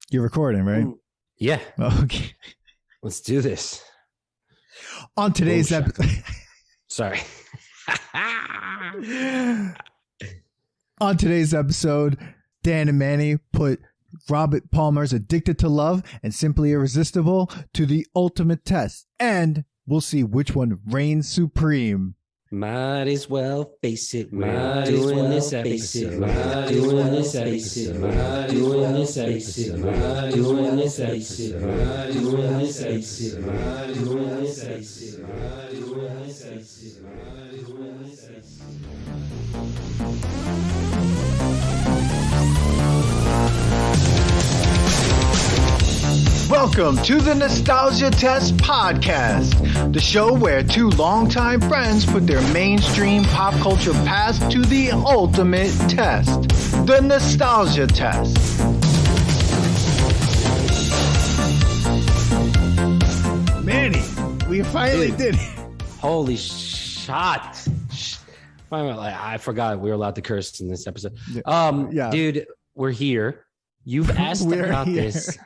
You're recording, right? Yeah. Okay. Let's do this. On today's episode. Sorry. On today's episode, Dan and Manny put Robert Palmer's Addicted to Love and Simply Irresistible to the ultimate test. And we'll see which one reigns supreme. Might as well face it. We're doing this episode. We're doing this episode. We're doing this episode. We're doing this episode. We're doing this episode. We're doing this episode. We're doing this episode. We're doing this episode. Welcome to the Nostalgia Test Podcast, the show where two longtime friends put their mainstream pop culture past to the ultimate test, the Nostalgia Test. Manny, we finally did it. Holy shot. I forgot we were allowed to curse in this episode. Yeah. Dude, we're here. You've asked about this.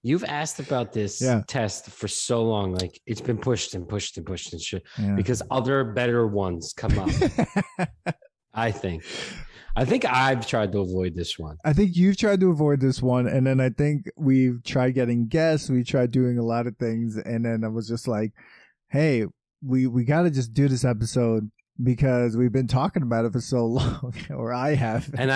You've asked about this test for so long. Like, it's been pushed and pushed and pushed and shit because other better ones come up. I think I've tried to avoid this one. I think you've tried to avoid this one. And then I think we've tried getting guests. We tried doing a lot of things. And then I was just like, hey, we got to just do this episode because we've been talking about it for so long, or I have. And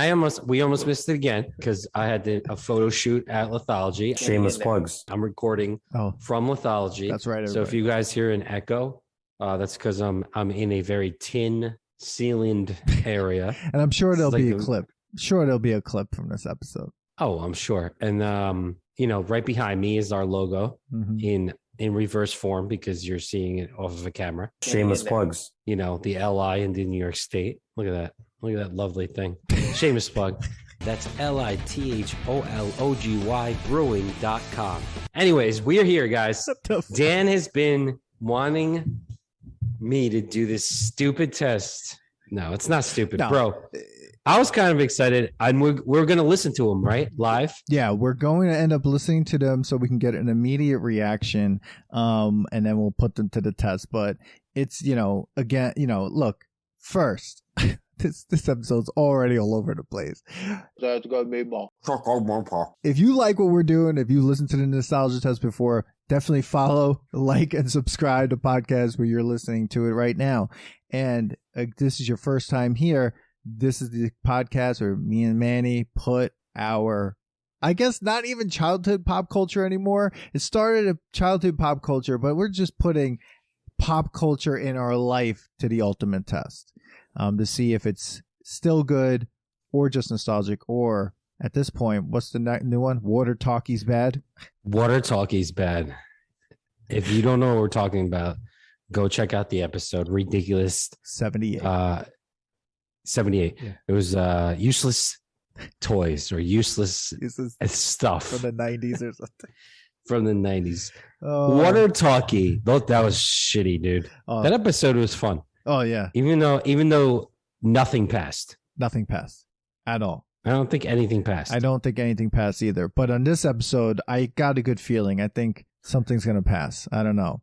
we almost missed it again because I had a photo shoot at Lithology. Shameless plugs. I'm recording from Lithology. That's right. Everybody. So if you guys hear an echo, that's because I'm in a very tin-ceilinged area. And I'm sure there'll be a clip. Sure, there'll be a clip from this episode. Oh, I'm sure. And right behind me is our logo in reverse form because you're seeing it off of a camera. Shameless plugs. The LI in the New York State. Look at that. Look at that lovely thing. Shameless plug. That's LITHOLOGY brewing.com. Anyways, we're here, guys. Dan has been wanting me to do this stupid test. No, it's not stupid, bro. I was kind of excited. We're going to listen to them, right? Live? Yeah, we're going to end up listening to them so we can get an immediate reaction, and then we'll put them to the test. But it's, again, look, first, this episode's already all over the place. If you like what we're doing, if you listened to the Nostalgia Test before, definitely follow, like, and subscribe to podcast where you're listening to it right now. And this is your first time here. This is the podcast where me and Manny put our, I guess, not even childhood pop culture anymore. It started a childhood pop culture, but we're just putting pop culture in our life to the ultimate test, to see if it's still good or just nostalgic, or at this point, what's the new one? Water Talkies bad? Water Talkies bad. If you don't know what we're talking about, go check out the episode. Ridiculous 78. 78. Yeah. It was useless toys or useless stuff from the 90s or something. From the 90s. Water Talkie. That was shitty, dude. That episode was fun. Oh yeah. Even though nothing passed. Nothing passed at all. I don't think anything passed. I don't think anything passed either. But on this episode, I got a good feeling. I think something's gonna pass. I don't know.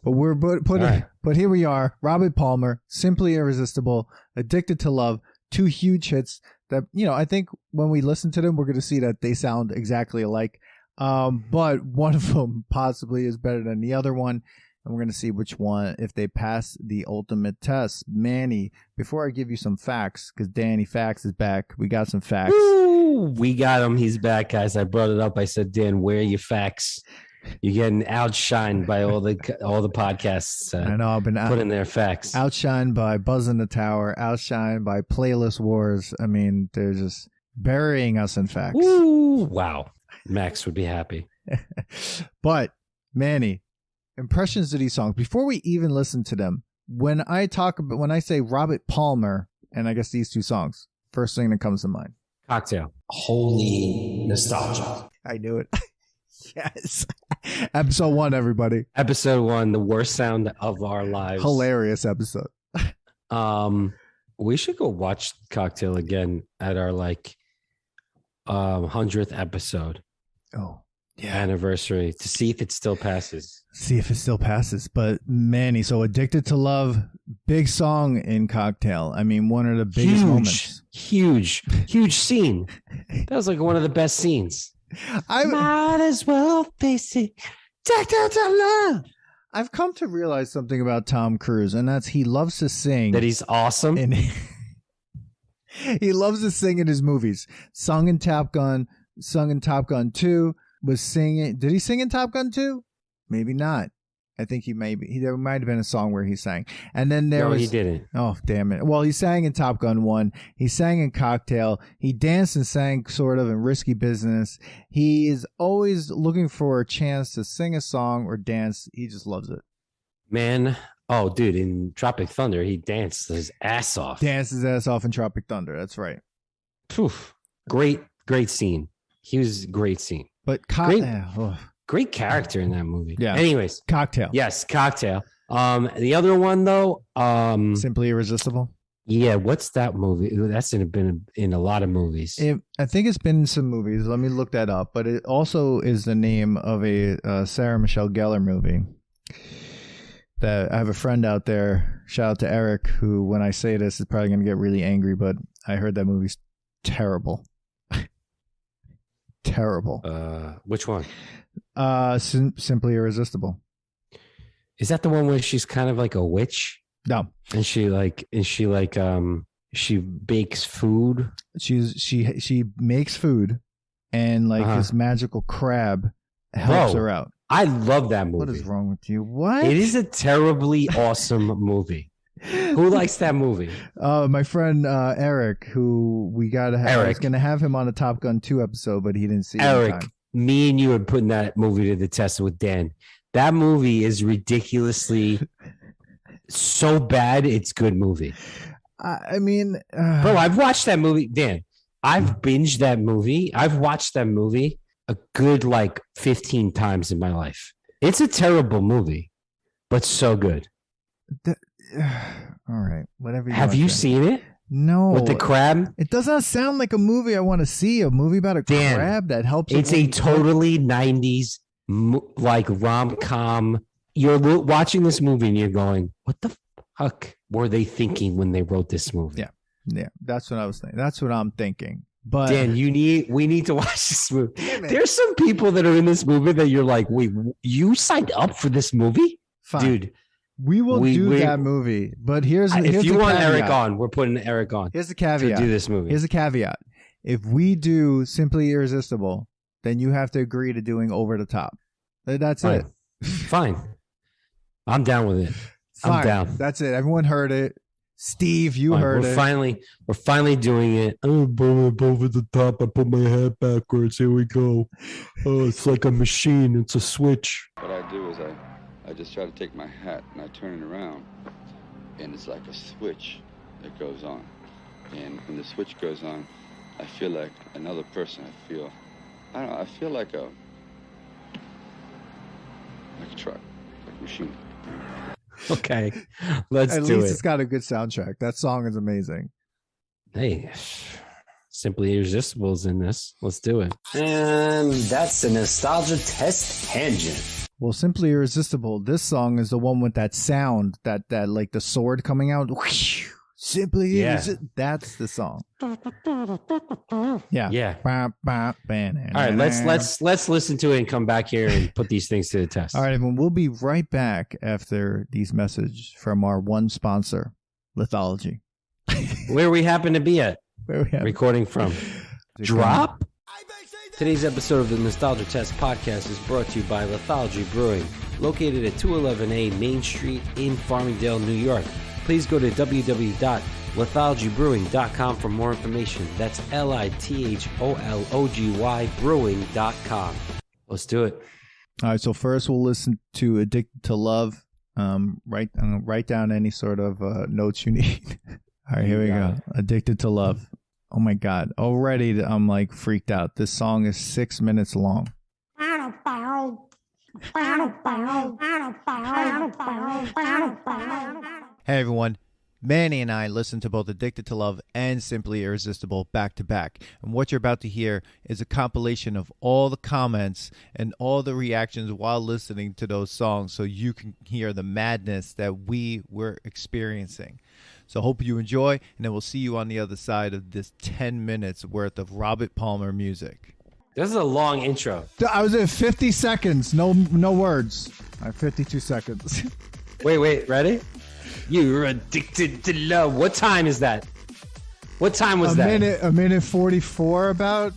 But we're but here we are. Robert Palmer, Simply Irresistible, Addicted to Love, two huge hits that, I think when we listen to them, we're going to see that they sound exactly alike. But one of them possibly is better than the other one. And we're going to see which one, if they pass the ultimate test. Manny, before I give you some facts, because Danny Facts is back, we got some facts. Woo! We got him. He's back, guys. I brought it up. I said, Dan, where are your facts? You're getting outshined by all the podcasts. I know. I've been putting their facts. Outshined by Buzz in the Tower. Outshined by Playlist Wars. I mean, they're just burying us in facts. Woo! Wow. Max would be happy. But Manny, impressions of these songs before we even listen to them. When I say Robert Palmer, and I guess these two songs, first thing that comes to mind. Cocktail. Holy nostalgia. I knew it. Yes. Episode 1, everybody. Episode 1, the worst sound of our lives. Hilarious episode. We should go watch Cocktail again at our 100th episode. Oh, yeah. Anniversary to see if it still passes. See if it still passes. But Manny, so Addicted to Love, big song in Cocktail. I mean, one of the biggest moments. Huge scene. That was like one of the best scenes. I might as well face it. Addicted to Love. I've come to realize something about Tom Cruise, and that's he loves to sing. That he's awesome. And he loves to sing in his movies. Sung in Top Gun 2, was singing. Did he sing in Top Gun 2? Maybe not. I think there might have been a song where he sang. And then he didn't. Oh, damn it. Well, he sang in Top Gun 1. He sang in Cocktail. He danced and sang sort of in Risky Business. He is always looking for a chance to sing a song or dance. He just loves it. Man. Oh, dude, in Tropic Thunder, he danced his ass off. Danced his ass off in Tropic Thunder. That's right. Poof. Great scene. He was a great scene. But great character in that movie. Yeah. Anyways. Cocktail. Yes, Cocktail. The other one though, Simply Irresistible. Yeah, what's that movie? That's been in a lot of movies. I think it's been in some movies. Let me look that up. But it also is the name of a Sarah Michelle Gellar movie. That I have a friend out there. Shout out to Eric, who, when I say this, is probably going to get really angry. But I heard that movie's terrible. Terrible. Which one? Simply Irresistible. Is that the one where she's kind of like a witch? No. And she bakes food. She makes food, and this magical crab helps her out. I love that movie. What is wrong with you? What? It is a terribly awesome movie. Who likes that movie? My friend Eric, who we gotta have. I was gonna have him on the Top Gun 2 episode, but he didn't see it. Eric, me and you are putting that movie to the test with Dan. That movie is ridiculously so bad. It's a good movie. I mean, bro, I've watched that movie. Dan, I've binged that movie. I've watched that movie a good 15 times in my life. It's a terrible movie, but so good. All right, whatever. Have you seen it? No. With the crab? It does not sound like a movie I want to see. A movie about a crab that helps. It's a totally 90s rom-com. You're watching this movie and you're going, what the fuck were they thinking when they wrote this movie? Yeah, that's what I was thinking. That's what I'm thinking. But Dan, we need to watch this movie. There's some people that are in this movie that you're like, wait, you signed up for this movie? Fine. Dude. We will do that movie, but here's if you want caveat. Eric on, we're putting Eric on. Here's the caveat. To do this movie. Here's a caveat. If we do Simply Irresistible, then you have to agree to doing Over the Top. That's it. Fine. I'm down with it. Fine. I'm down. That's it. Everyone heard it. Steve, you heard it. We're finally doing it. I'm over the top. I put my head backwards. Here we go. Oh, it's like a machine. It's a switch. What I do is I just try to take my hat and I turn it around, and it's like a switch that goes on. And when the switch goes on, I feel like another person. I feel like a truck, like a machine. Okay, let's do it. At least it's got a good soundtrack. That song is amazing. Hey, Simply Irresistible is in this. Let's do it. And that's the nostalgia test tangent. Well, Simply Irresistible, this song is the one with that sound, that like the sword coming out. Simply Irresistible. That's the song. Yeah. All right, let's listen to it and come back here and put these things to the test. All right, everyone, we'll be right back after these messages from our one sponsor, Lithology. Where we happen to be at. Recording from. Drop. Today's episode of the Nostalgia Test podcast is brought to you by Lithology Brewing, located at 211A Main Street in Farmingdale, New York. Please go to www.lithologybrewing.com for more information. That's LITHOLOGY brewing.com. Let's do it. All right, so first we'll listen to Addicted to Love. Write down any sort of notes you need. All right, here we go. Addicted to Love. Oh my God. Already I'm freaked out. This song is 6 minutes long. Hey everyone. Manny and I listened to both Addicted to Love and Simply Irresistible back to back. And what you're about to hear is a compilation of all the comments and all the reactions while listening to those songs so you can hear the madness that we were experiencing. So hope you enjoy, and then we'll see you on the other side of this 10 minutes worth of Robert Plamer music. This is a long intro. I was at 50 seconds. No words. I have 52 seconds. Wait, ready? You're addicted to love. What time is that? What time was that? A minute 44 about.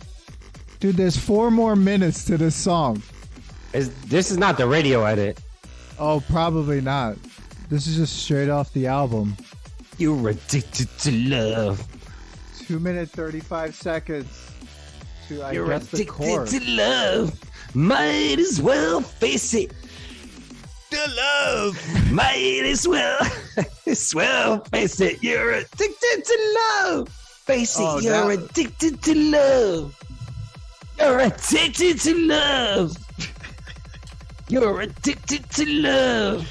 Dude, there's 4 more minutes to this song. This is not the radio edit. Oh, probably not. This is just straight off the album. You're addicted to love. 2 minutes 35 seconds. You're addicted to love. Might as well face it. The love. Might as well face it. You're addicted to love. Face it. You're addicted to love. You're addicted to love. You're addicted to love.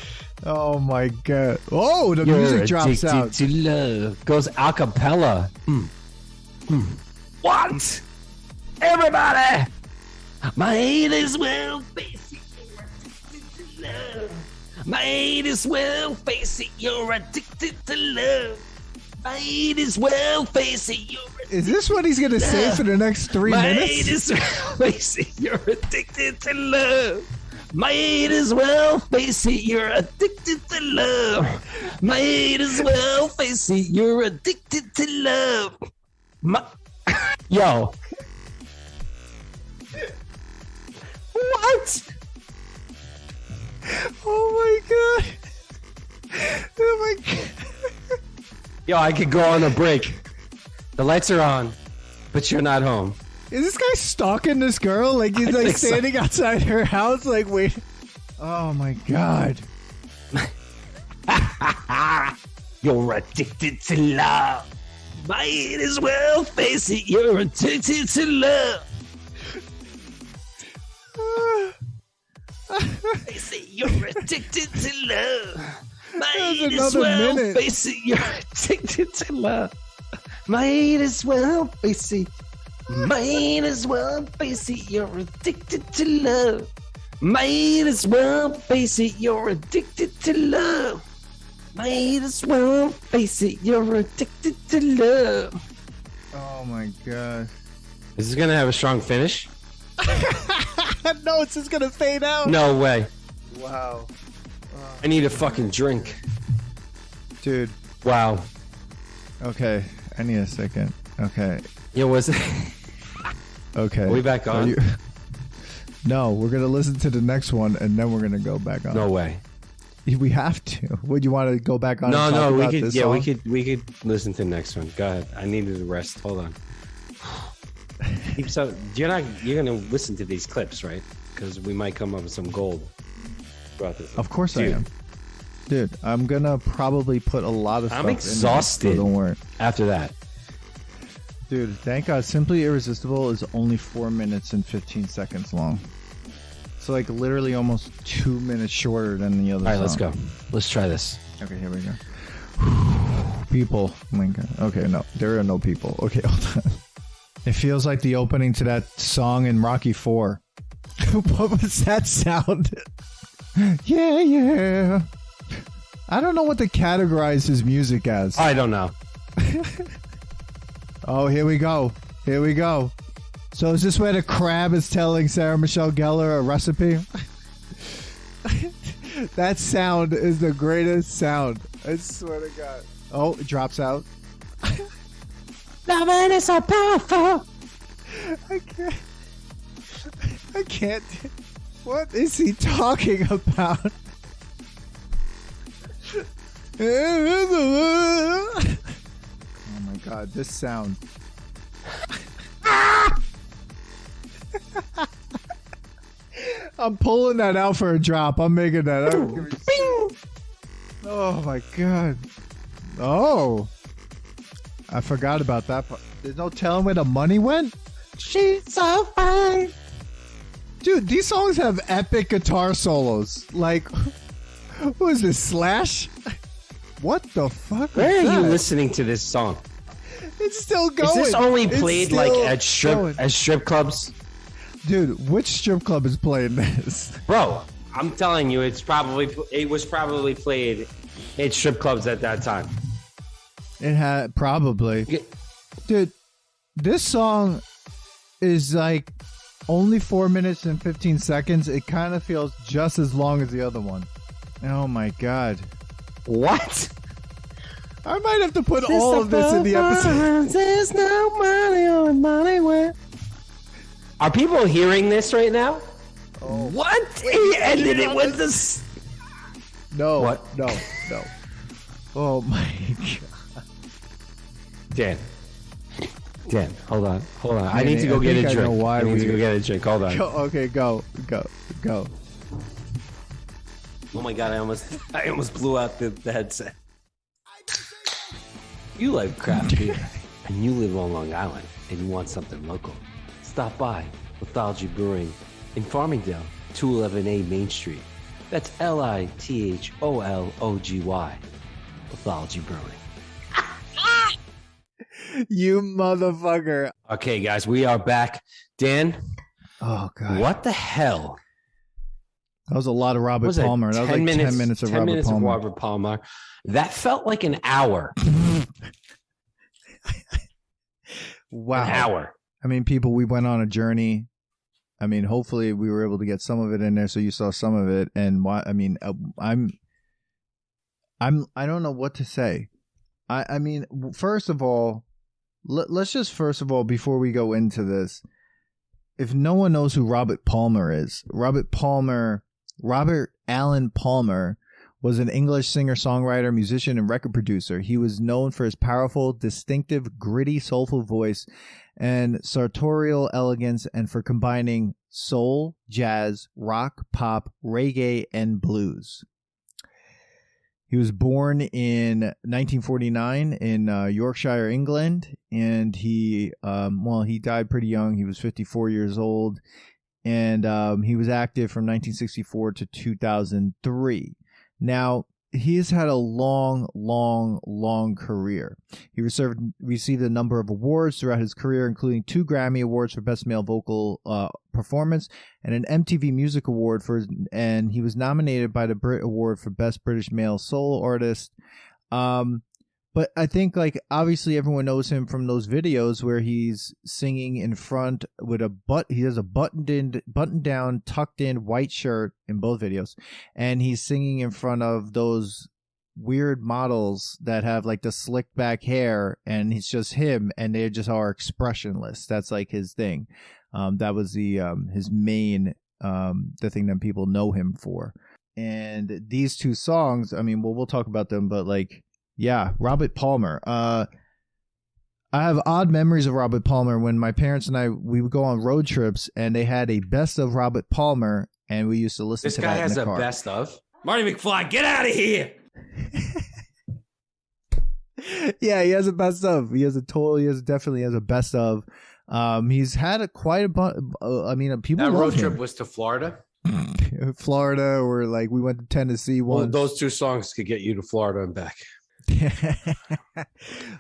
Oh my god. Oh, the music drops out. Addicted to love. Goes a cappella. What? Everybody. Might as well face it. You're addicted to love. Might as well face it. You're addicted to love. Might as well face it. Is this what he's gonna say for the next 3 minutes? Might as well face it. You're addicted to love. Might as well face it. You're addicted to love. Might as well face it. You're addicted to love. Yo. What? Oh my god. Oh my god. Yo, I could go on a break. The lights are on, but you're not home. Is this guy stalking this girl? Like he's like standing outside her house, like wait. Oh my god. You're addicted to love. Might as well face it. You're addicted to love. Face it. You're addicted to love. Might as well face it. You're addicted to love. Might as well face it. Might as well face it. You're addicted to love. Might as well face it. You're addicted to love. Might as well face it. You're addicted to love. Oh my god. Is this gonna have a strong finish? No, it's just gonna fade out. No way. Wow. I need a fucking drink. Dude. Wow. Okay. I need a second. Okay. Yeah, was it? Okay. Are we back on? No, we're gonna listen to the next one and then we're gonna go back on. No way. We have to. Would you want to go back on? No, we could. Yeah, song? we could listen to the next one. Go ahead. I needed a rest. Hold on. So you're gonna listen to these clips, right? Because we might come up with some gold throughout this. Of course I am. Dude, I'm gonna probably put a lot of stuff I'm exhausted. In there, so don't worry. After that. Dude, thank God Simply Irresistible is only 4 minutes and 15 seconds long. So like literally almost 2 minutes shorter than the other song. Alright, let's go. Let's try this. Okay, here we go. People. Oh my God. Okay, no. There are no people. Okay, hold on. It feels like the opening to that song in Rocky IV. What was that sound? Yeah. I don't know what to categorize his music as. I don't know. Oh, here we go. So is this where the crab is telling Sarah Michelle Gellar a recipe? That sound is the greatest sound. I swear to God. Oh, it drops out. Loving is so powerful. I can't. What is he talking about? Oh my God, this sound. I'm pulling that out for a drop. I'm making that up. Oh my God. Oh. I forgot about that part. There's no telling where the money went? She's so fine. Dude, these songs have epic guitar solos. Like, who is this, Slash? What the fuck? Where was are you that? listening to this song? It's still going. Is this only It's played like still at strip clubs? Dude, which strip club is playing this? Bro, I'm telling you, it was probably played at strip clubs at that time. It had probably. Dude, this song is like only 4 minutes and 15 seconds. It kind of feels just as long as the other one. Oh my god. What? I might have to put all of this in the episode. There's no money on money where. Are people hearing this right now? Oh. What? He ended it with this. No. What? No. Oh my god. Dan, hold on. I Manny, need to go I get think a I know drink. why I need to we- go get a drink. Hold on. Okay, go. Oh my god, I almost blew out the headset. You like craft beer, and you live on Long Island, and you want something local. Stop by Lithology Brewing in Farmingdale, 211A Main Street. That's Lithologgy. Lithology Brewing. You motherfucker. Okay, guys, we are back. Dan, Oh god. what the hell? That was a lot of Robert Was that Palmer. That was 10 like 10 minutes of 10 Robert minutes Palmer. of Robert Palmer. That felt like an hour. Wow. An hour. I mean, people, we went on a journey. I mean, hopefully we were able to get some of it in there so you saw some of it. And why? I mean, I don't know what to say. I mean, first of all, let's just first of all, before we go into this, if no one knows who Robert Palmer is, Robert Allen Palmer was an English singer, songwriter, musician, and record producer. He was known for his powerful, distinctive, gritty, soulful voice and sartorial elegance, and for combining soul, jazz, rock, pop, reggae, and blues. He was born in 1949 in Yorkshire, England, and he died pretty young. He was 54 years old, and he was active from 1964 to 2003. Now, he has had a long career. He received a number of awards throughout his career, including 2 Grammy Awards for Best Male Vocal Performance and an MTV Music Award and he was nominated by the Brit Award for Best British Male Solo Artist. But I think, like, obviously everyone knows him from those videos where he's singing in front with he has a buttoned down, tucked in white shirt in both videos. And he's singing in front of those weird models that have like the slick back hair, and it's just him, and they just are expressionless. That's like his thing. That was his main, the thing that people know him for. And these 2 songs, I mean, we'll talk about them, but like, yeah, Robert Palmer. I have odd memories of Robert Palmer when my parents and we would go on road trips, and they had a best of Robert Palmer, and we used to listen to that in the car. This guy has a best of. Marty McFly, get out of here! Yeah, he has a best of. Definitely has a best of. He's had quite a bunch. I mean, people. That road love him. trip was to Florida. Florida, or like we went to Tennessee Well, once. those 2 songs could get you to Florida and back.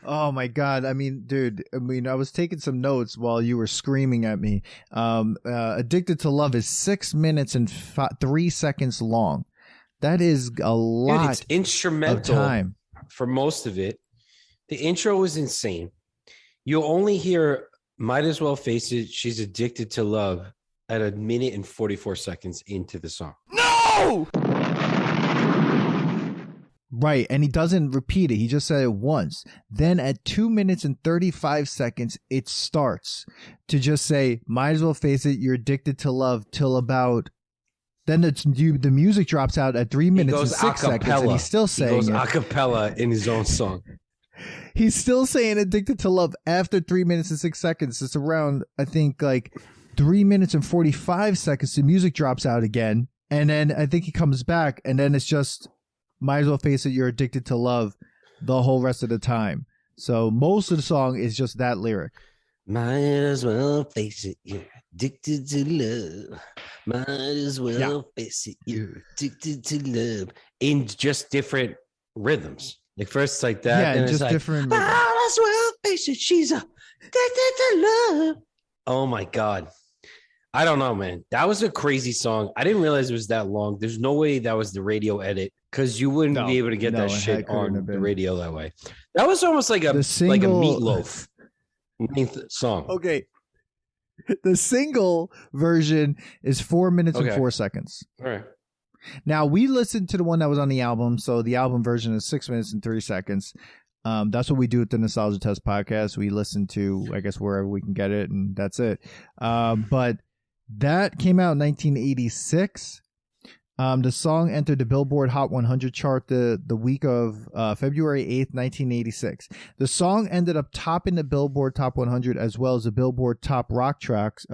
Oh my god. I mean, dude, I was taking some notes while you were screaming at me. Addicted to Love is 6 minutes and 3 seconds long. That is a lot. Dude, it's instrumental of time for most of it. The intro was insane. You'll only hear Might As Well Face It, She's Addicted to Love at 1 minute and 44 seconds into the song. No! Right, and he doesn't repeat it. He just said it once. Then at 2 minutes and 35 seconds, it starts to just say, might as well face it, you're addicted to love, till about... Then the music drops out at 3 minutes and 6 seconds, and he's still saying He goes a cappella in his own song. He's still saying addicted to love after 3 minutes and 6 seconds. It's around, I think, like 3 minutes and 45 seconds. The music drops out again, and then I think he comes back, and then it's just... Might as well face it, you're addicted to love the whole rest of the time. So most of the song is just that lyric. Might as well face it, you're addicted to love. Might as well face it, you're addicted to love. In just different rhythms. Like first it's like that, Yeah, and just it's like, different. that's well, face it, she's a love. Oh my God. I don't know, man. That was a crazy song. I didn't realize it was that long. There's no way that was the radio edit because you wouldn't be able to get that shit on the radio that way. That was almost like a Meatloaf song. Okay. The single version is 4 minutes and 4 seconds. All right. Now, we listened to the one that was on the album, so the album version is 6 minutes and 3 seconds. That's what we do at the Nostalgia Test podcast. We listen to, I guess, wherever we can get it, and that's it. But that came out in 1986. The song entered the Billboard Hot 100 chart the week of February 8th, 1986. The song ended up topping the Billboard Top 100 as well as the Billboard Top Rock Tracks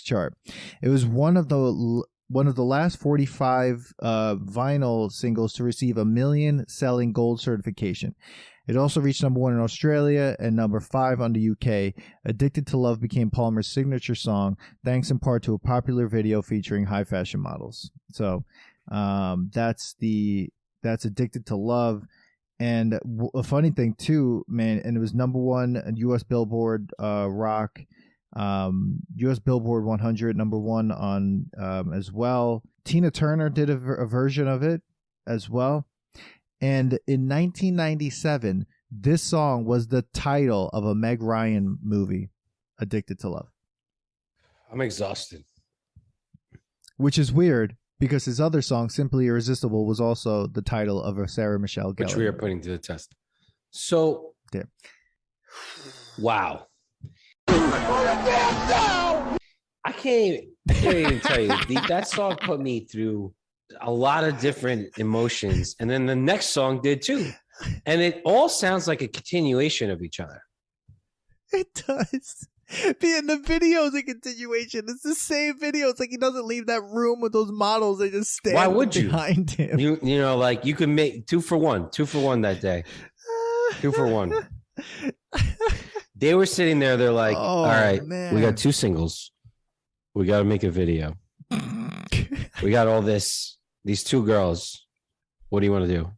chart. It was one of the last 45 vinyl singles to receive a million selling gold certification. It also reached number 1 in Australia and number 5 on the UK. Addicted to Love became Palmer's signature song, thanks in part to a popular video featuring high fashion models. So that's Addicted to Love. And a funny thing too, man, and it was number 1 in US Billboard rock, US Billboard 100, number 1 on as well. Tina Turner did a version of it as well. And in 1997, this song was the title of a Meg Ryan movie, Addicted to Love. I'm exhausted. Which is weird because his other song, Simply Irresistible, was also the title of a Sarah Michelle Gellar. Which we are putting to the test. So, there. Wow. I can't even tell you. That song put me through a lot of different emotions, and then the next song did too, and it all sounds like a continuation of each other. It does. Being the video is a continuation. It's the same video. It's like he doesn't leave that room with those models. They just stand Why would behind him. You know, like you could make 2 for 1 that day. 2 for 1. They were sitting there. They're like, all right, man, we got 2 singles. We got to make a video. We got all these 2 girls. What do you want to do?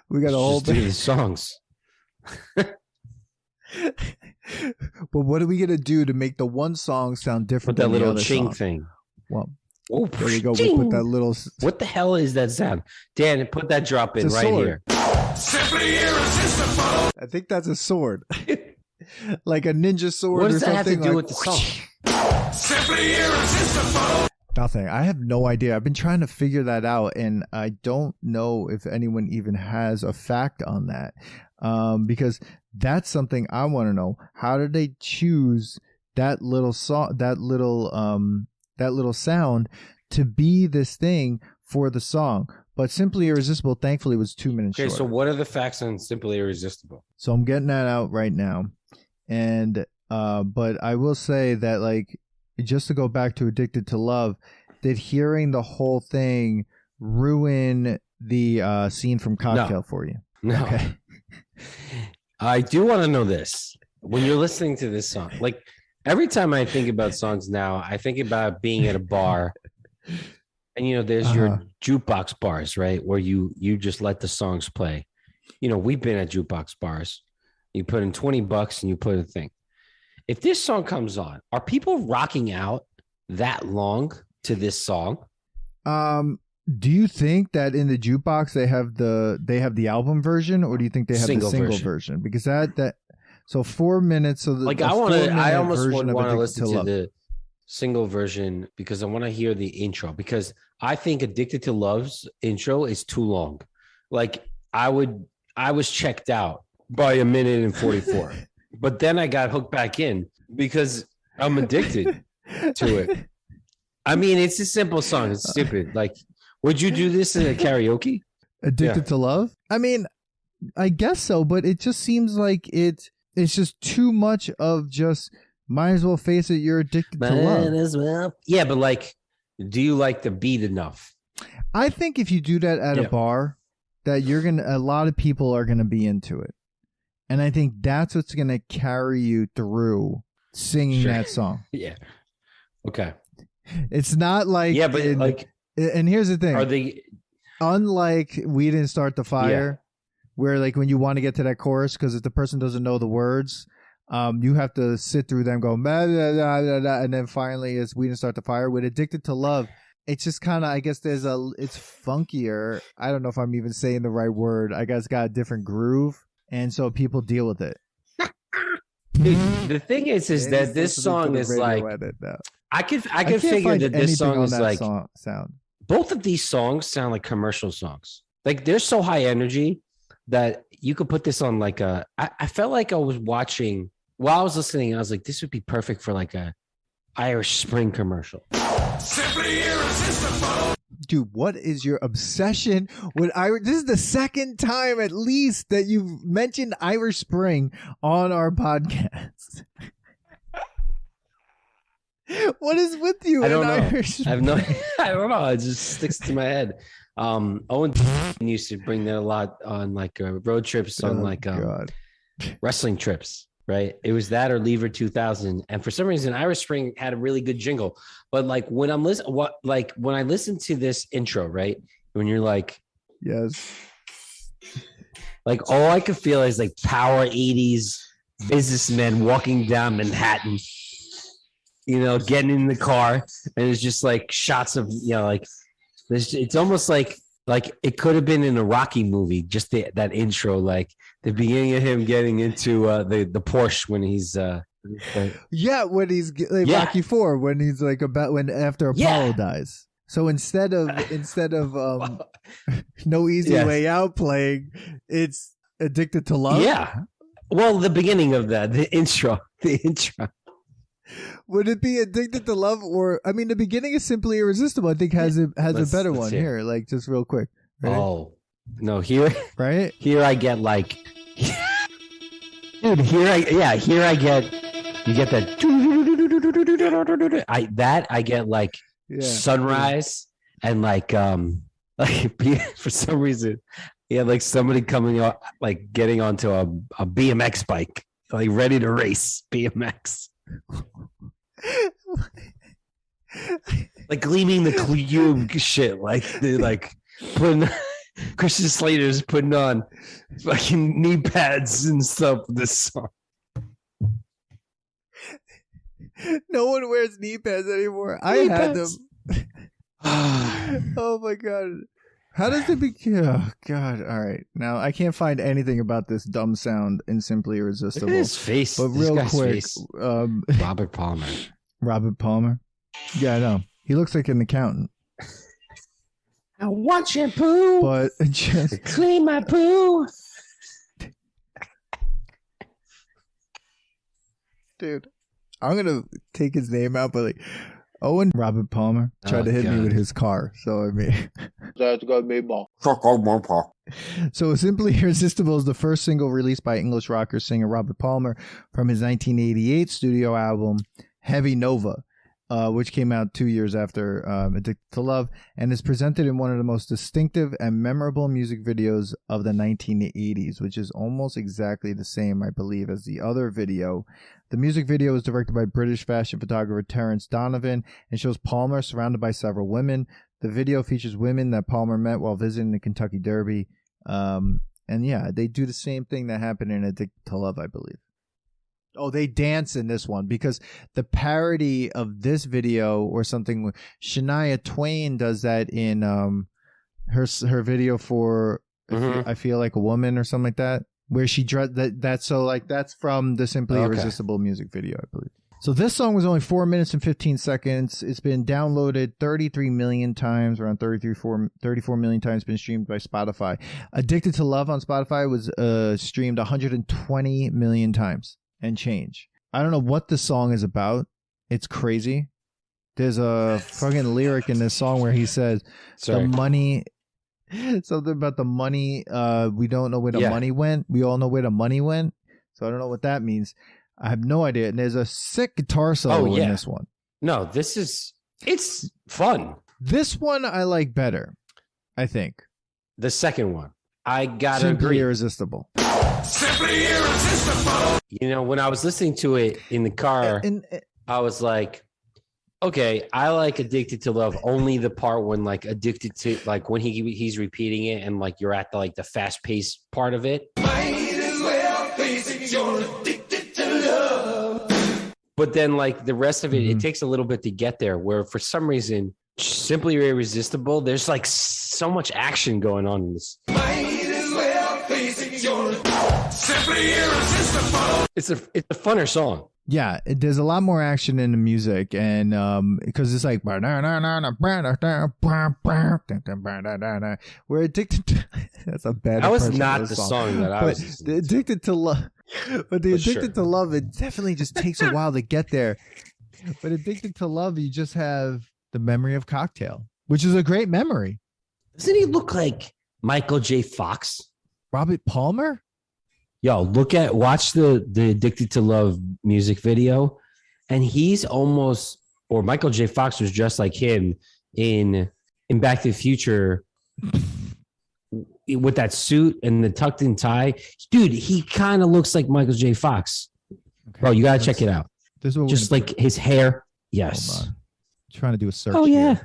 We got a whole do these songs. But what are we gonna do to make the one song sound different? With that than little the other ching song? thing. Well, oh, there you go. We put that little. What the hell is that sound? Dan, put that drop in right sword. here. Simply irresistible. I think that's a sword, like a ninja sword. What does or that have something to do like, with the song? Simply irresistible. Nothing. I have no idea. I've been trying to figure that out, and I don't know if anyone even has a fact on that. Because that's something I want to know. How did they choose that little song, that little sound to be this thing for the song? But Simply Irresistible, thankfully, was 2 minutes short. Okay, so what are the facts on Simply Irresistible? So I'm getting that out right now. And but I will say that, like, just to go back to Addicted to Love, did hearing the whole thing ruin the scene from Cocktail for you? No. Okay. I do want to know this. When you're listening to this song, like every time I think about songs now, I think about being at a bar and, you know, there's your jukebox bars, right? Where you just let the songs play. You know, we've been at jukebox bars. You put in $20 and you put a thing. If this song comes on, are people rocking out that long to this song? Do you think that in the jukebox they have the album version, or do you think they have the single version? Because that so 4 minutes. So like I almost would want to listen to the single version because I want to hear the intro, because I think Addicted to Love's intro is too long. Like I was checked out by 1 minute and 44, but then I got hooked back in because I'm addicted to it. I mean, it's a simple song. It's stupid. Like, would you do this in a karaoke? Addicted to Love? I mean, I guess so, but it just seems like it's just too much of just might as well face it, you're addicted to love. As well. Yeah, but like, do you like the beat enough? I think if you do that at a bar, that a lot of people are gonna be into it. And I think that's what's gonna carry you through singing that song. Yeah. Okay. It's not like like, and here's the thing. Are they unlike We Didn't Start the Fire? where like when you want to get to that chorus, because if the person doesn't know the words, you have to sit through them go, blah, blah, blah, blah, blah, and then finally as We Didn't Start the Fire. With Addicted to Love, it's just kind of, I guess it's funkier. I don't know if I'm even saying the right word. I guess it's got a different groove, and so people deal with it. Dude, the thing is that this song is like, I could figure that this song is like, sound. Both of these songs sound like commercial songs. Like they're so high energy that you could put this on like I felt like I was watching while I was listening. I was like, this would be perfect for like a Irish Spring commercial. Simply irresistible. Dude, what is your obsession with Irish? This is the second time at least that you've mentioned Irish Spring on our podcast. What is with you? I don't know. Irish Spring? I don't know. It just sticks to my head. Owen used to bring that a lot on like road trips on wrestling trips. Right, it was that or Lever 2000, and for some reason, Irish Spring had a really good jingle. But like when I listen to this intro, right, when you're like, yes, like all I could feel is like power 80s businessmen walking down Manhattan, getting in the car, and it's just like shots of like it's almost like it could have been in a Rocky movie. Just that intro, like. The beginning of him getting into the Porsche when he's when he's like Rocky IV, when he's like after Apollo dies. So instead of No Easy Way Out playing, it's Addicted to Love. Yeah. Well, the beginning of that, the intro. Would it be Addicted to Love, or the beginning is Simply Irresistible? I think has a better one here. Like just real quick. Ready? Oh no, here right here I get like. Dude, here I get you get that I get like sunrise and like for some reason like somebody coming up like getting onto a BMX bike like ready to race BMX like gleaming the cube shit like they're like putting Christian Slater's putting on fucking knee pads and stuff with this song. No one wears knee pads anymore. I had them. Oh my god. How does it begin? Oh god. All right. Now I can't find anything about this dumb sound in Simply Irresistible. Look at his face. But real quick. Robert Palmer. Robert Palmer? Yeah, I know. He looks like an accountant. I want shampoo, but just clean my poo. Dude, I'm gonna take his name out, but like Owen Robert Palmer tried to hit me with his car, so that's gonna be ball. So Simply Irresistible is the first single released by English rocker singer Robert Palmer from his 1988 studio album Heavy Nova. Which came out 2 years after Addicted to Love, and is presented in one of the most distinctive and memorable music videos of the 1980s, which is almost exactly the same, I believe, as the other video. The music video was directed by British fashion photographer Terence Donovan and shows Palmer surrounded by several women. The video features women that Palmer met while visiting the Kentucky Derby. And yeah, they do the same thing that happened in Addicted to Love, I believe. Oh, they dance in this one because the parody of this video or something. Shania Twain does that in her video for I Feel Like a Woman or something like that, where she dressed that's from the Simply Irresistible music video, I believe. So this song was only 4 minutes and 15 seconds. It's been downloaded 33 million times, around 34 million times, been streamed by Spotify. Addicted to Love on Spotify was streamed 120 million times. And change. I don't know what the song is about. It's crazy. There's a fucking lyric in this song where he says, the money, something about the money. We don't know where the money went. We all know where the money went. So I don't know what that means. I have no idea. And there's a sick guitar solo in this one. No, it's fun. This one I like better, I think. The second one. I gotta Simply agree. Irresistible. Simply irresistible. When I was listening to it in the car, I was like, Okay, I like Addicted to Love only the part when like addicted to like when he's repeating it and like you're at the like the fast paced part of it. Might as well face it, you're addicted to love. But then like the rest of it, it takes a little bit to get there. Where for some reason, Simply Irresistible, there's like so much action going on in this. Might as well face it, you're simply irresistible. It's a funner song. Yeah, there's a lot more action in the music, and because it's like we're addicted to that's a bad that was not the song that I was addicted to love, but the addicted to love, it definitely just takes a while to get there. But Addicted to Love, you just have the memory of Cocktail, which is a great memory. Doesn't he look like Michael J. Fox? Robert Palmer? Yo, watch the Addicted to Love music video, and he's almost, or Michael J. Fox was just like him in Back to the Future with that suit and the tucked in tie. Dude, he kind of looks like Michael J. Fox. Okay, bro, you gotta check it out. This is just like his hair. Yes. Trying to do a search. Oh yeah.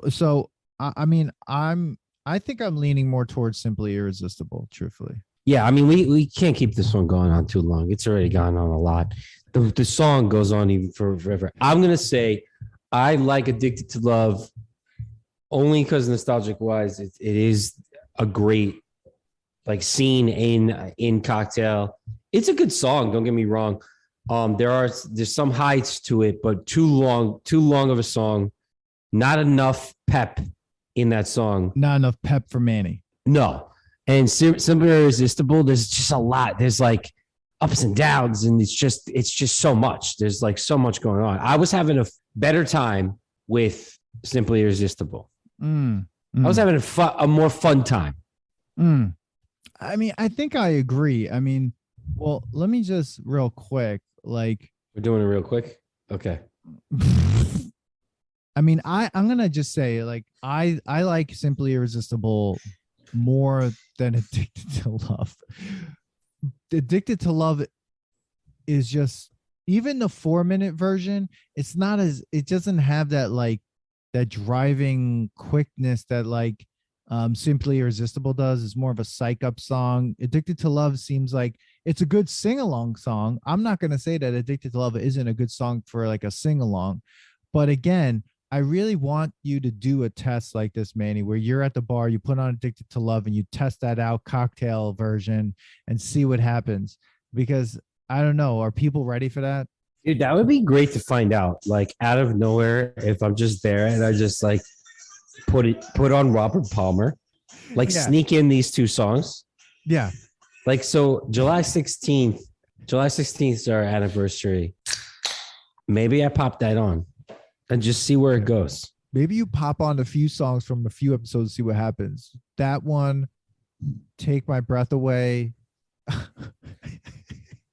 So I mean, I think I'm leaning more towards Simply Irresistible, truthfully. Yeah, I mean, we can't keep this one going on too long. It's already gone on a lot. The song goes on even forever. I'm gonna say I like Addicted to Love only because nostalgic wise, it is a great like scene in Cocktail. It's a good song. Don't get me wrong. There's some heights to it, but too long of a song. Not enough pep in that song. Not enough pep for Manny. No. And Simply Irresistible, there's just a lot. There's like ups and downs, and it's just so much. There's like so much going on. I was having a better time with Simply Irresistible. I was having a more fun time. I mean, I think I agree. I mean, well, let me just real quick, like we're doing it real quick. Okay. I mean, I'm gonna just say, like, I like Simply Irresistible more than Addicted to Love. Addicted to Love is just, even the 4-minute version, it doesn't have that like that driving quickness that like Simply Irresistible does. It's more of a psych up song. Addicted to Love seems like it's a good sing-along song. I'm not going to say that Addicted to Love isn't a good song for like a sing-along, but again, I really want you to do a test like this, Manny, where you're at the bar, you put on Addicted to Love and you test that out Cocktail version and see what happens. Because I don't know, are people ready for that? Dude, that would be great to find out. Like out of nowhere, if I'm just there and I just like put on Robert Palmer, like sneak in these two songs. Yeah. Like, so July 16th is our anniversary. Maybe I pop that on and just see where it goes. Maybe you pop on a few songs from a few episodes, see what happens. That one, Take My Breath Away.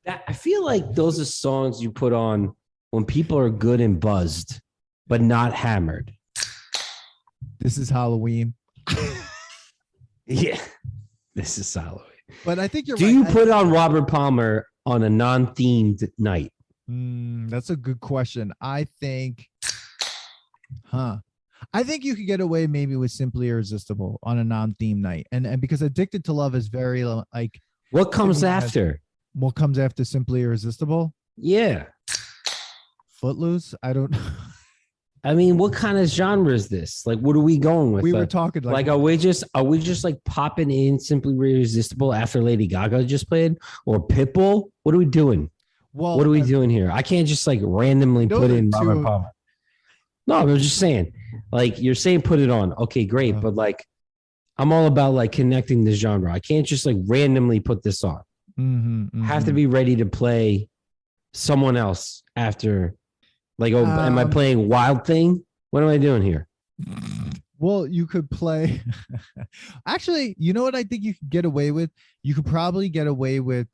I feel like those are songs you put on when people are good and buzzed, but not hammered. This is Halloween. Yeah, this is Halloween. But I think you're right. Do you put on Robert Palmer on a non-themed night? That's a good question. I think you could get away maybe with Simply Irresistible on a non-themed night. And because Addicted to Love is very like... What comes after? What comes after Simply Irresistible? Yeah. Footloose? I don't know. I mean, what kind of genre is this? Like, what are we going with? We were talking like are we just like popping in Simply Irresistible after Lady Gaga just played, or Pitbull? What are we doing? Well, what are we doing here? I can't just like randomly put in Robert Palmer. No, I'm just saying, like you're saying, put it on. Okay, great, but like I'm all about like connecting the genre. I can't just like randomly put this on. Have to be ready to play someone else after. Like, am I playing Wild Thing? What am I doing here? Well, you could play. Actually, you know what I think you could get away with? You could probably get away with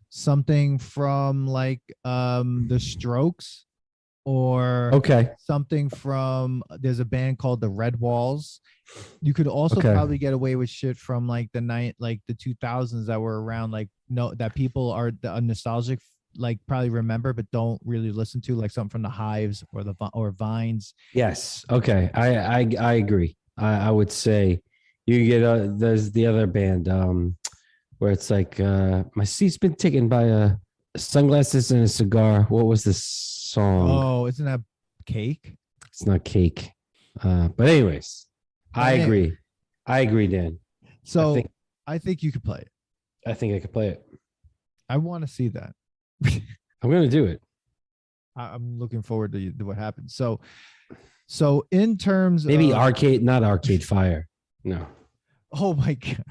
something from like the Strokes, or something from, there's a band called the Red Walls. You could also probably get away with shit from like the 2000s that were around, like that people are nostalgic like probably remember but don't really listen to, like something from the Hives or Vines. Yes. Okay. I agree. I would say you get there's the other band where it's like my seat's been taken by sunglasses and a cigar. What was this song? Oh, isn't that Cake? It's not Cake. But anyways, I agree. I agree, Dan. So I think you could play it. I think I could play it. I want to see that. I'm gonna do it. I'm looking forward to what happens. So in terms maybe of not Arcade Fire. No. Oh my God.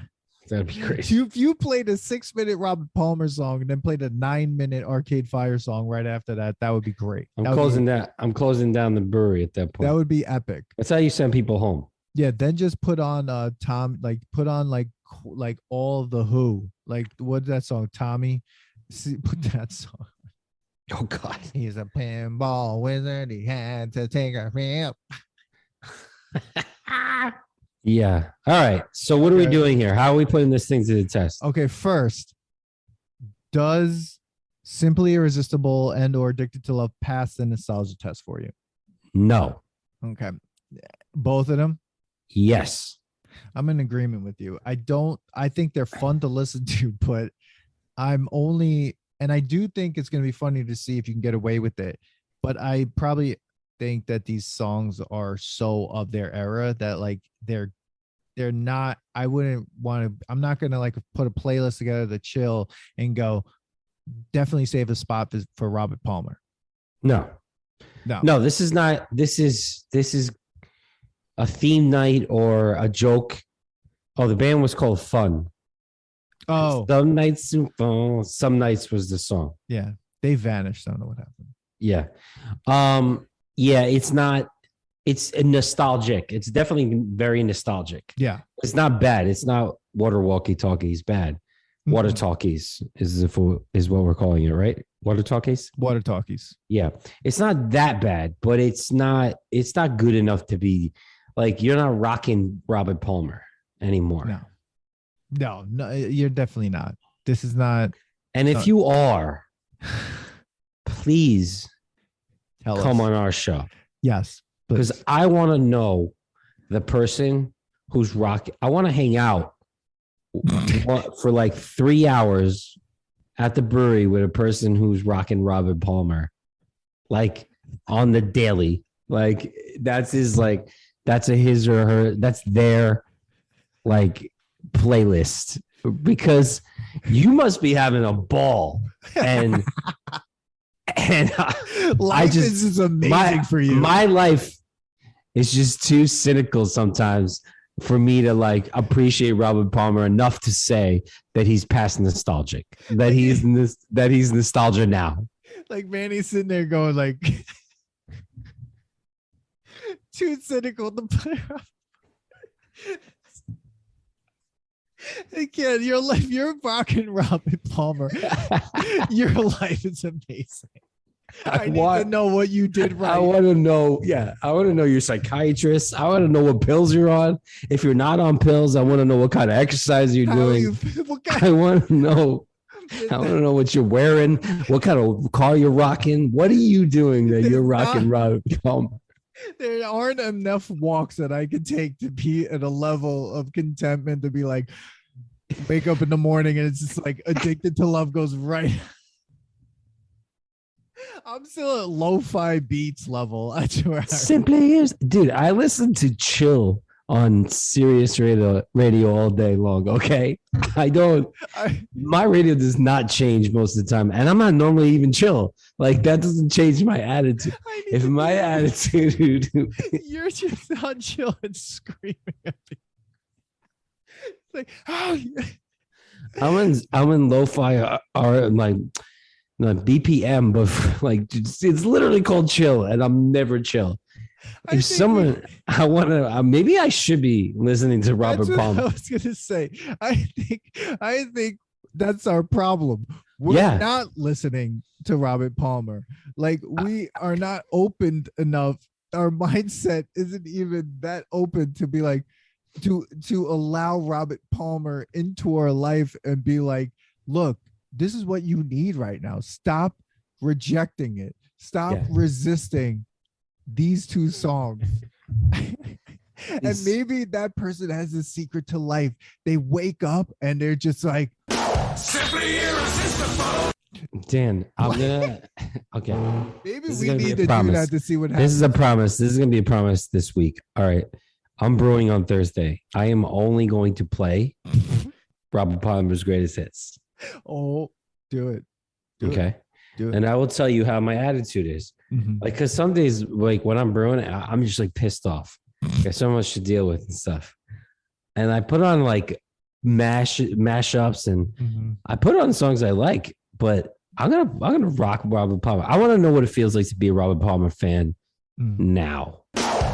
That'd be crazy. If you played a 6-minute Robert Palmer song and then played a 9-minute Arcade Fire song right after that, that would be great. I'm closing down the brewery at that point. That would be epic. That's how you send people home. Yeah, then just put on put on like all the Who. Like what's that song? Tommy. Put that song. Oh God. He's a pinball wizard. He had to take a rip. Yeah. All right. So what are we doing here? How are we putting this thing to the test? Okay, first, does Simply Irresistible and or Addicted to Love pass the nostalgia test for you? No. Okay. Both of them? Yes. I'm in agreement with you. I think they're fun to listen to, but I do think it's going to be funny to see if you can get away with it. But I probably think that these songs are so of their era that like they're not, I wouldn't want to, I'm not going to like put a playlist together to chill and go, definitely save a spot for Robert Palmer. No, this is not, this is a theme night or a joke. Oh, the band was called Fun. Oh, Some Nights Some Nights was the song. Yeah. They vanished. I don't know what happened. Yeah. Yeah, it's nostalgic. It's definitely very nostalgic. Yeah. It's not bad. It's not Water Walkie Talkies bad. Water Talkies is what we're calling it, right? Water Talkies? Water Talkies. Yeah. It's not that bad, but it's not good enough to be like, you're not rocking Robert Palmer anymore. No, you're definitely not. This is not. And if you are, please come on our show. Yes. Because I want to know the person who's rocking. I want to hang out for like 3 hours at the brewery with a person who's rocking Robert Palmer, like on the daily. Like that's his or her, that's their like playlist, because you must be having a ball and life is just amazing for you. My life is just too cynical sometimes for me to like appreciate Robert Palmer enough to say that he's past nostalgic, that he's nostalgia now. Like Manny's sitting there going like too cynical to play. Again, your life, you're rocking Robert Palmer. Your life is amazing. I need to know what you did right. I want to know. Yeah, I want to know your psychiatrist. I want to know what pills you're on. If you're not on pills, I want to know what kind of exercise you're doing. I want to know. I want to know what you're wearing, what kind of car you're rocking. What are you doing that you're rocking Robert Palmer? There aren't enough walks that I could take to be at a level of contentment to be like, wake up in the morning and it's just like Addicted to Love goes right. I'm still at lo-fi beats level. Simply is, dude. I listen to Chill on Sirius radio all day long. Okay, my radio does not change most of the time, and I'm not normally even chill. Like that doesn't change my attitude. If my attitude, you're just on chill and screaming at me. It's like, oh, I'm in lo-fi or like BPM, but like it's literally called chill, and I'm never chill. If someone, I want to, maybe I should be listening to Robert Palmer. I was gonna say, I think that's our problem. We're not listening to Robert Palmer. Like we are not opened enough. Our mindset isn't even that open to be like to allow Robert Palmer into our life and be like, look, this is what you need right now. Stop rejecting it. Stop resisting these two songs. And maybe that person has a secret to life. They wake up and they're just like, Simply irresistible. Dan, I'm gonna. Okay. Maybe we need to do that to see what happens. This is a promise. This is gonna be a promise this week. All right. I'm brewing on Thursday. I am only going to play Robert Palmer's greatest hits. Oh, do it. Okay. Do it. And I will tell you how my attitude is. Like, because some days, like when I'm brewing, I'm just like pissed off. I got so much to deal with and stuff. And I put on like mashups and I put on songs I like, but I'm gonna rock Robert Palmer. I want to know what it feels like to be a Robert Palmer fan now.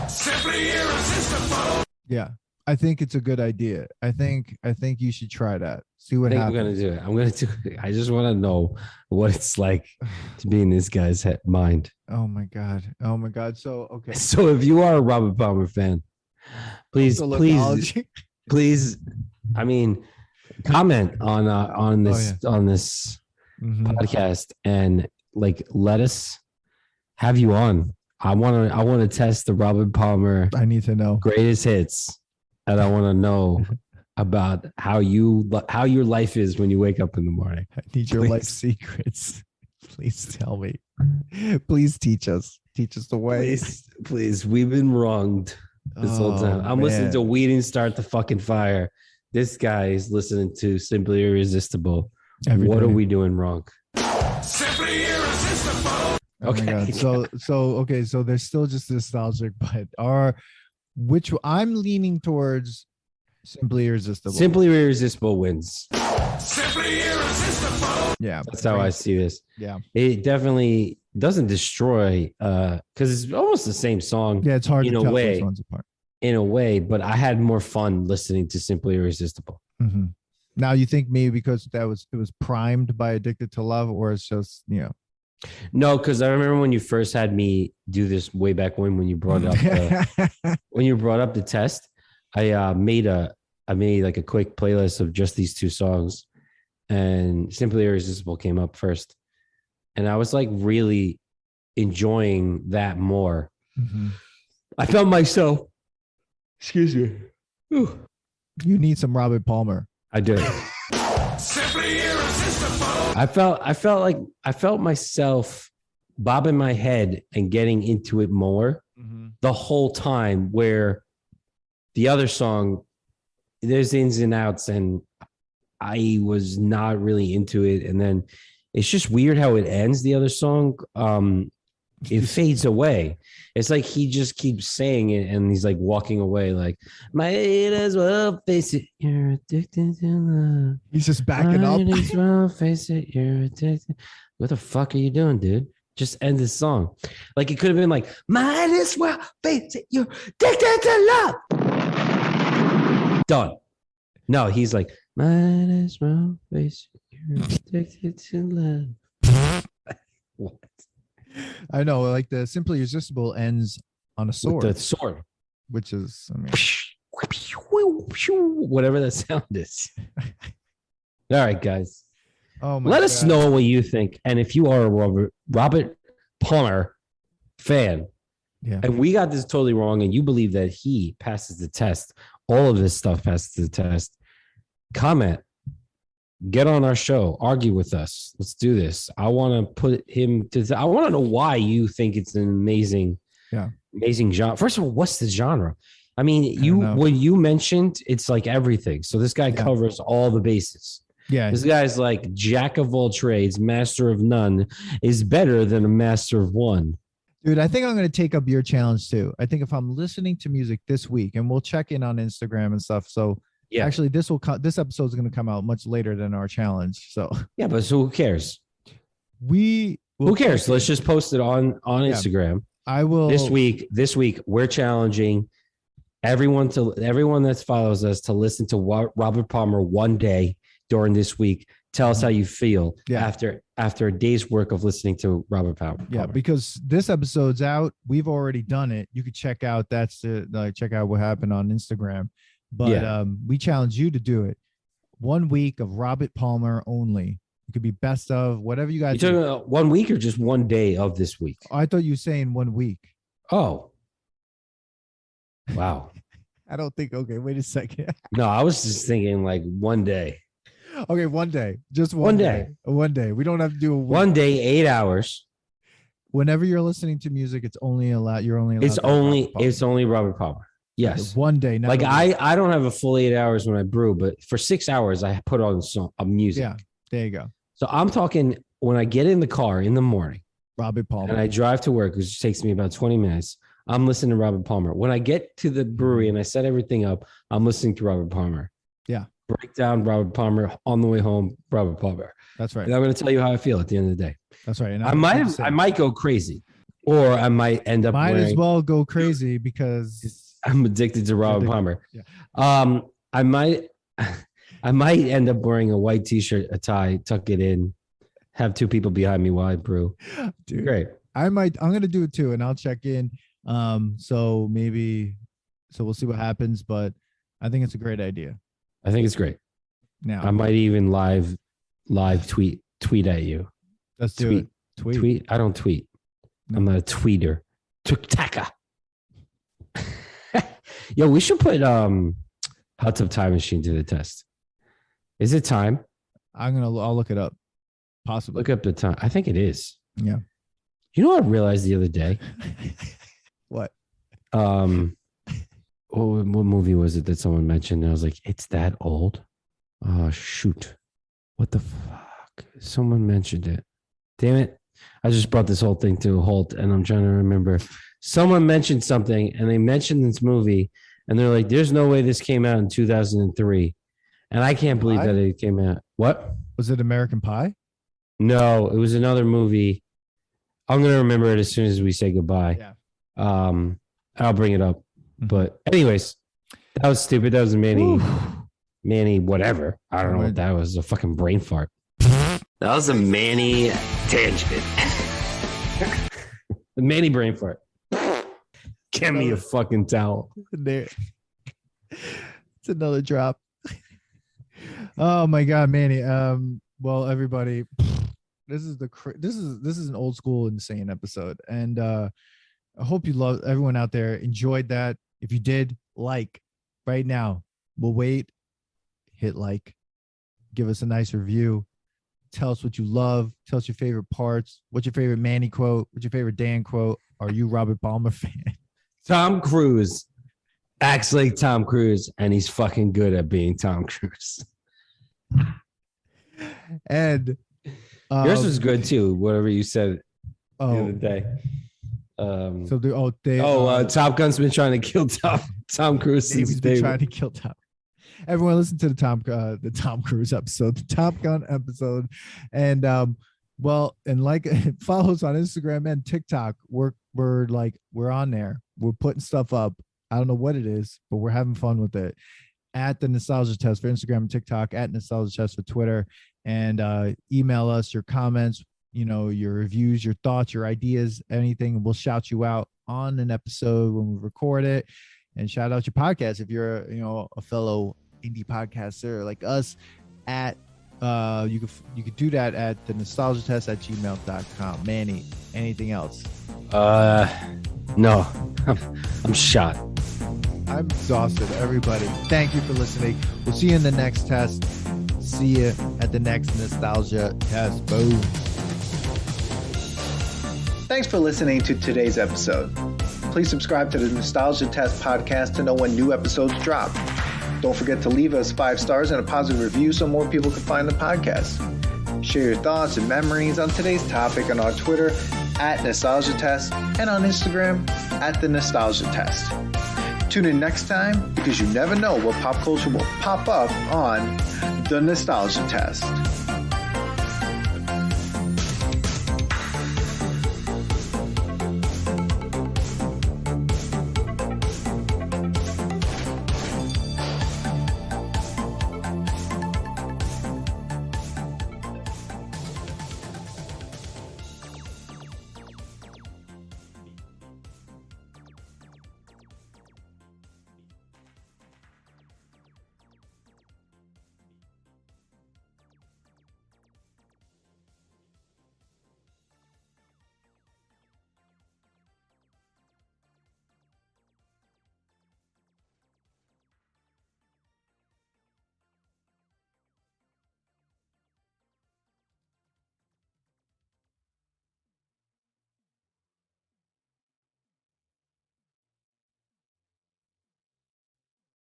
Simply irresistible. Yeah, I think it's a good idea. I think you should try that. See what happens. I'm gonna do it. I'm gonna do it. I just want to know what it's like to be in this guy's mind. Oh my god. So okay. So if you are a Robert Palmer fan, please. I mean, comment on this podcast and like let us have you on. I want to test the Robert Palmer. I need to know greatest hits, and I want to know about how your life is when you wake up in the morning. I need your life secrets. Please tell me. Please teach us. Teach us the way. Please. We've been wronged this whole time. I'm listening to We Didn't Start the Fucking Fire. This guy is listening to Simply Irresistible. What are we doing wrong? Simply irresistible. Okay. So they're still just nostalgic, but I'm leaning towards Simply Irresistible. Simply Irresistible wins. Simply irresistible. Yeah. That's how I see this. Yeah. It definitely doesn't destroy because it's almost the same song. Yeah, it's hard in to a tell way. those ones apart. In a way, but I had more fun listening to Simply Irresistible. Now you think maybe because it was primed by Addicted to Love, or it's just No, because I remember when you first had me do this way back when you brought up the test, I made like a quick playlist of just these two songs, and Simply Irresistible came up first, and I was like really enjoying that more. I felt myself. Excuse me. Ooh. You need some Robert Palmer. I do. Simply irresistible. I felt myself bobbing my head and getting into it more the whole time, where the other song, there's ins and outs, and I was not really into it. And then it's just weird how it ends. The other song, it fades away. It's like he just keeps saying it and he's like walking away, like, might as well face it, you're addicted to love. He's just backing up. Might as well face it, you're addicted. What the fuck are you doing, dude? Just end this song. Like, it could have been like, might as well face it, you're addicted to love. Done. No, he's like, might as well face it, you're addicted to love. What? I know, like the Simply Irresistible ends on a sword. With the sword. Which is, whatever that sound is. All right, guys. Let us know what you think. And if you are a Robert Palmer fan, and we got this totally wrong, and you believe that he passes the test, all of this stuff passes the test, comment. Get on our show, argue with us. Let's do this. I want to put him to. I want to know why you think it's an amazing genre. First of all, what's the genre? I mean, when you mentioned, it's like everything. So this guy covers all the bases. Yeah, this guy's like jack of all trades, master of none, is better than a master of one. Dude, I think I'm going to take up your challenge too. I think if I'm listening to music this week, and we'll check in on Instagram and stuff. So. Yeah. Actually, this episode is going to come out much later than our challenge. So but so who cares? Who cares? Let's just post it on Instagram. I will this week. We're challenging everyone that follows us to listen to Robert Palmer one day during this week. Tell us how you feel after a day's work of listening to Robert Palmer. Yeah, because this episode's out. We've already done it. You could check out check out what happened on Instagram. But we challenge you to do it. 1 week of Robert Palmer only. It could be best of, whatever you guys. You talking about 1 week or just one day of this week? I thought you were saying 1 week. Oh. Wow. I don't think. Okay, wait a second. No, I was just thinking like one day. Okay, one day. Just one day. One day. We don't have to do a week. 1 day, 8 hours. Whenever you're listening to music, it's only allowed. You're only allowed. It's only Robert Palmer. Yes. Okay, 1 day. Not like a week. I don't have a full 8 hours when I brew, but for 6 hours I put on music. Yeah. There you go. So I'm talking when I get in the car in the morning, Robert Palmer. and I drive to work, which takes me about 20 minutes. I'm listening to Robert Palmer. When I get to the brewery and I set everything up, I'm listening to Robert Palmer. Yeah. Break down Robert Palmer on the way home, Robert Palmer. That's right. And I'm going to tell you how I feel at the end of the day. That's right. And I might go crazy, or I might end up. Might as well go crazy because I'm addicted to Robert Palmer. Yeah. I might end up wearing a white t-shirt, a tie, tuck it in, have two people behind me while I brew. Dude, great. I'm going to do it too, and I'll check in. So we'll see what happens, but I think it's a great idea. I think it's great. Now I might even live tweet at you. Let's do it. Tweet. I don't tweet. No. I'm not a tweeter. Tuktaka. Yo, we should put Hot Tub Time Machine to the test. Is it time? I'll look it up. Possibly. Look up the time. I think it is. Yeah. You know what I realized the other day? What? What movie was it that someone mentioned? And I was like, it's that old? Oh, shoot. What the fuck? Someone mentioned it. Damn it. I just brought this whole thing to a halt, and I'm trying to remember. Someone mentioned something, and they mentioned this movie, and they're like, there's no way this came out in 2003. And I can't believe that it came out. What? Was it American Pie? No, it was another movie. I'm going to remember it as soon as we say goodbye. Yeah. I'll bring it up. But anyways, that was stupid. That was Manny whatever. I don't know what that was. A fucking brain fart. That was a Manny tangent. The Manny brain fart. Give me a fucking towel. There. It's another drop. Oh my God, Manny. Well, everybody, this is an old school insane episode, and I hope everyone out there enjoyed that. If you did, like right now, we'll wait. Hit like, give us a nice review. Tell us what you love. Tell us your favorite parts. What's your favorite Manny quote? What's your favorite Dan quote? Are you a Robert Palmer fan? Tom Cruise acts like Tom Cruise, and he's fucking good at being Tom Cruise. And yours was good too. Whatever you said the other day. Top Gun's been trying to kill Tom Cruise since day one. Trying to kill Tom. Everyone listen to the Tom Cruise episode, the Top Gun episode, and follow us on Instagram and TikTok. We're on there. We're putting stuff up. I don't know what it is, but we're having fun with it. At the Nostalgia Test for Instagram and TikTok, at Nostalgia Test for Twitter, and email us your comments, your reviews, your thoughts, your ideas, anything. We'll shout you out on an episode when we record it, and shout out your podcast if you're a fellow indie podcaster like us. At you could do that at the nostalgiatest@gmail.com. Manny, anything else? No, I'm shot. I'm exhausted. Everybody, thank you for listening. We'll see you in the next test. See you at the next Nostalgia Test. Boom. Thanks for listening to today's episode. Please subscribe to the Nostalgia Test podcast to know when new episodes drop. Don't forget to leave us 5 stars and a positive review so more people can find the podcast. Share your thoughts and memories on today's topic on our Twitter at Nostalgia Test and on Instagram at the Nostalgia Test. Tune in next time because you never know what pop culture will pop up on the Nostalgia Test.